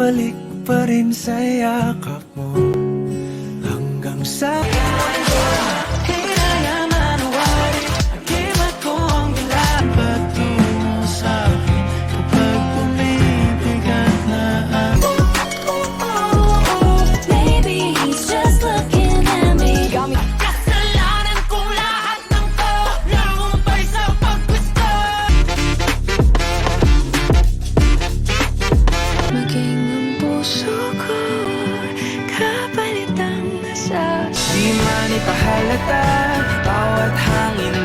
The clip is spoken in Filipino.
Babalik pa rin sa yakap mo hanggang sa hinayang manuwari. Agimat ko ang dilat patungo sa'kin kapag bumibigat na ako. Maybe he's just looking at me. Got me. Kasalanan ko lahat ng to, nakumpay sa paggusto. Maging ang puso ko, kapalitan na siya. Di man ipahalata, bawat hangin